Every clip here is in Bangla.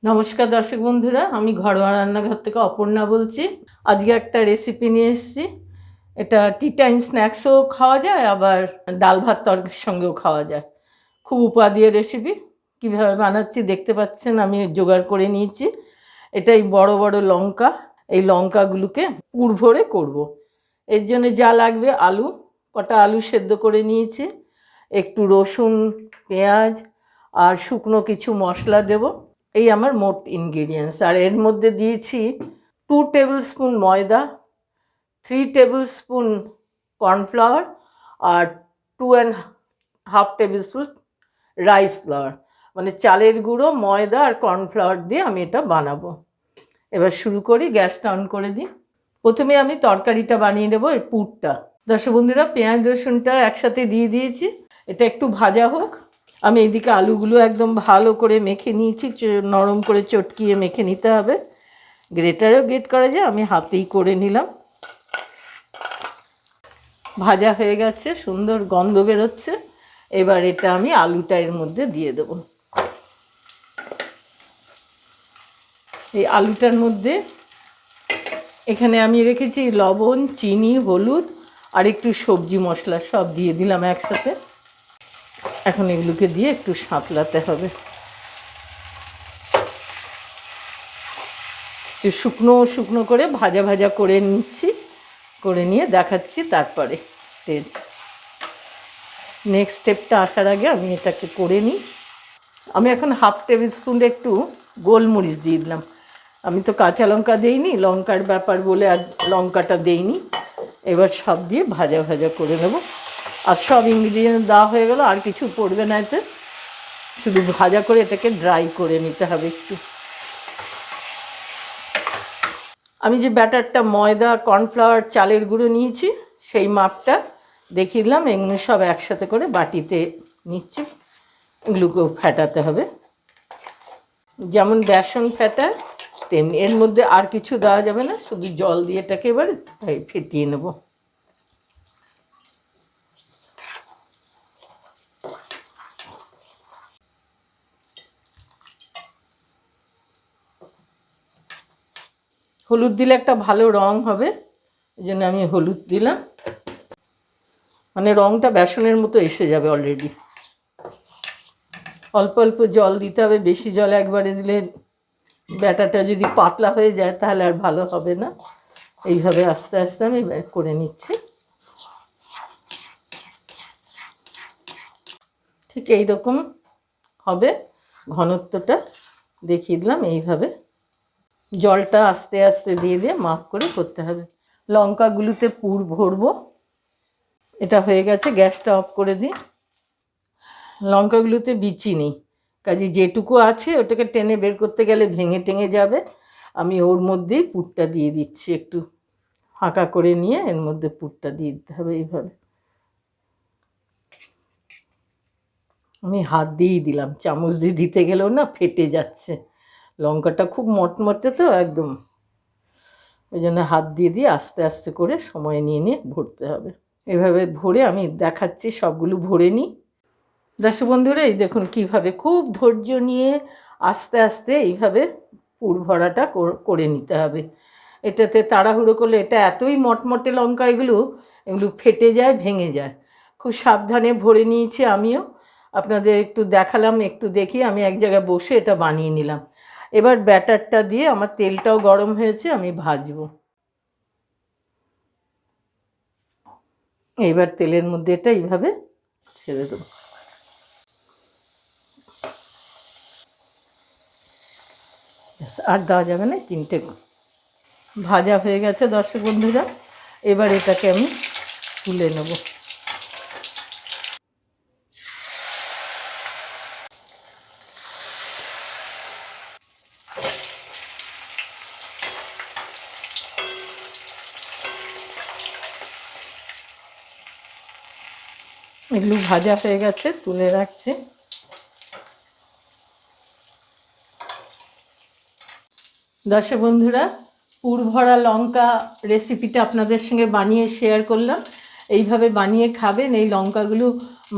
নমস্কার দর্শক বন্ধুরা, আমি ঘরোয়া রান্নাঘর থেকে অপর্ণা বলছি। আজকে একটা রেসিপি নিয়ে এসেছি। এটা টি টাইম স্ন্যাক্সও খাওয়া যায়, আবার ডাল ভাত তরকারির সঙ্গেও খাওয়া যায়। খুব উপাদেয় রেসিপি। কীভাবে বানাচ্ছি দেখতে পাচ্ছেন, আমি জোগাড় করে নিয়েছি। এটাই বড় বড় লঙ্কা, এই লঙ্কাগুলোকে পুর ভরে করব। এর জন্য যা লাগবে, আলু, কটা আলু সেদ্ধ করে নিয়েছি, একটু রসুন, পেঁয়াজ আর শুকনো কিছু মশলা দেব। এই আমার মোট ইনগ্রিডিয়েন্টস। আর এর মধ্যে দিয়েছি 2 টেবিল স্পুন ময়দা, 3 টেবিল স্পুন কর্নফ্লাওয়ার আর 2.5 টেবিল স্পুন রাইস ফ্লাওয়ার। মানে চালের গুঁড়ো, ময়দা আর কর্নফ্লাওয়ার দিয়ে আমি এটা বানাবো। এবার শুরু করি, গ্যাসটা অন করে দিই। প্রথমে আমি তরকারিটা বানিয়ে নেবো, এর পুরটা। দর্শক বন্ধুরা, পেঁয়াজ রসুনটা একসাথে দিয়ে দিয়েছি, এটা একটু ভাজা হোক। আমি এইদিকে আলুগুলো একদম ভালো করে মেখে নিয়েছি, নরম করে চটকিয়ে মেখে নিতে হবে। গ্রেটারেও গ্রেট করা যায়, আমি হাতেই করে নিলাম। ভাজা হয়ে গেছে, সুন্দর গন্ধ বেরোচ্ছে। এবার এটা আমি আলুটা এর মধ্যে দিয়ে দেব। এই আলুটার মধ্যে এখানে আমি রেখেছি লবণ, চিনি, হলুদ আর একটু সবজি মশলা, সব দিয়ে দিলাম একসাথে। এখন এগুলোকে দিয়ে একটু সাঁতলাতে হবে। একটু শুকনো শুকনো করে ভাজা ভাজা করে নিচ্ছি, করে নিয়ে দেখাচ্ছি তারপরে স্টেপ। নেক্সট স্টেপটা আসার আগে আমি এটাকে করে নিই। আমি এখন 1/2 টেবিল স্পুন একটু গোলমরিচ দিয়ে দিলাম। আমি তো কাঁচা লঙ্কা দিইনি, লঙ্কার ব্যাপার বলে আর লঙ্কাটা দিইনি। এবার সব দিয়ে ভাজা ভাজা করে নেব। আর সব ইনগ্রিডিয়েন্ট দেওয়া হয়ে গেল, আর কিছু পড়বে না এতে। শুধু ভাজা করে এটাকে ড্রাই করে নিতে হবে একটু। আমি যে ব্যাটারটা ময়দা, কর্নফ্লাওয়ার, চালের গুঁড়ো নিয়েছি, সেই মাপটা দেখিয়ে দিলাম। এগুলো সব একসাথে করে বাটিতে নিচ্ছি। এগুলোকেও ফেটাতে হবে, যেমন বেসন ফেটায় তেমনি। এর মধ্যে আর কিছু দেওয়া যাবে না, শুধু জল দিয়ে এটাকে এবার ফেটিয়ে নেব। হলুদ দিলে একটা ভালো রং হবে, এই জন্য আমি হলুদ দিলাম। মানে রংটা বেসনের মতো এসে যাবে অলরেডি। অল্প অল্প জল দিতে হবে, বেশি জল একবারে দিলে ব্যাটারটা যদি পাতলা হয়ে যায় তাহলে আর ভালো হবে না। এইভাবে আস্তে আস্তে আমি করে নিচ্ছি। ঠিক এইরকম হবে ঘনত্বটা, দেখিয়ে দিলাম। এইভাবে জলটা আস্তে আস্তে দিয়ে দিয়ে মাপ করে করতে হবে। লঙ্কাগুলোতে পুর ভরবো। এটা হয়ে গেছে, গ্যাসটা অফ করে দিই। লঙ্কাগুলোতে বিচি নেই, কাজে যেটুকু আছে ওটাকে টেনে বের করতে গেলে ভেঙে টেঙে যাবে। আমি ওর মধ্যেই পুরটা দিয়ে দিচ্ছি, একটু ফাঁকা করে নিয়ে এর মধ্যে পুরটা দিয়ে দিতে হবে। এইভাবে আমি হাত দিয়েই দিলাম, চামচ দিয়ে দিতে গেলেও না ফেটে যাচ্ছে। লঙ্কাটা খুব মটমটে তো একদম, ওই জন্য হাত দিয়ে দিয়ে আস্তে আস্তে করে সময় নিয়ে নিয়ে ভরতে হবে। এভাবে ভরে আমি দেখাচ্ছি, সবগুলো ভরে নিই। দর্শক বন্ধুরা, এই দেখুন কীভাবে খুব ধৈর্য নিয়ে আস্তে আস্তে এইভাবে পুর ভরাটা করে নিতে হবে। এটাতে তাড়াহুড়ো করলে, এটা এতই মটমটে লঙ্কা, এগুলো ফেটে যায়, ভেঙে যায়। খুব সাবধানে ভরে নিয়েছি আমিও, আপনাদের একটু দেখালাম। একটু দেখি, আমি এক জায়গায় বসে এটা বানিয়ে নিলাম। এবার ব্যাটারটা দিয়ে, আমার তেলটাও গরম হয়েছে, আমি ভাজবো। এইবার তেলের মধ্যে এটা এইভাবে ছেড়ে দেবো। আর দেওয়া যাবে না, 3টে ভাজা হয়ে গেছে দর্শক বন্ধুরা। এবার এটাকে আমি তুলে নেব। এগুলো ভাজা হয়ে গেছে, তুলে রাখছি। দর্শক বন্ধুরা, পুর ভরা লঙ্কা রেসিপিটা আপনাদের সঙ্গে বানিয়ে শেয়ার করলাম। এইভাবে বানিয়ে খাবেন। এই লঙ্কাগুলো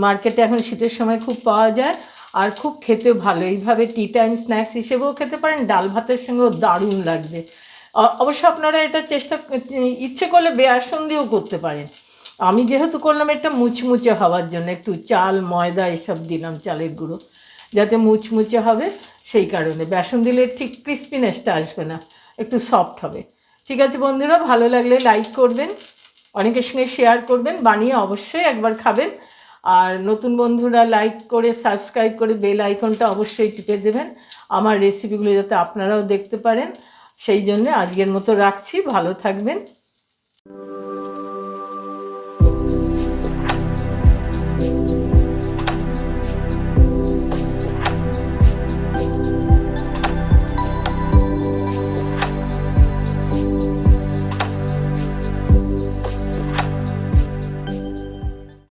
মার্কেটে এখন শীতের সময় খুব পাওয়া যায়। আর খুব খেতে ভালো। এইভাবে টি টাইম স্ন্যাক্স হিসেবেও খেতে পারেন, ডাল ভাতের সঙ্গেও দারুণ লাগবে। অবশ্য আপনারা এটা ইচ্ছে করলে বেসন দিয়েও করতে পারেন। আমি যেহেতু করলাম এটা মুচমুচে হওয়ার জন্য, একটু চাল ময়দা এসব দিলাম, চালের গুঁড়ো, যাতে মুচমুচে হবে, সেই কারণে। বেসন দিলে ঠিক ক্রিস্পিনেসটা আসবে না, একটু সফট হবে। ঠিক আছে বন্ধুরা, ভালো লাগলে লাইক করবেন, অনেকের সঙ্গে শেয়ার করবেন, বানিয়ে অবশ্যই একবার খাবেন। আর নতুন বন্ধুরা লাইক করে সাবস্ক্রাইব করে বেল আইকনটা অবশ্যই টিপে দেবেন, আমার রেসিপিগুলো যাতে আপনারাও দেখতে পারেন। সেই জন্য আজকের মতো রাখছি, ভালো থাকবেন।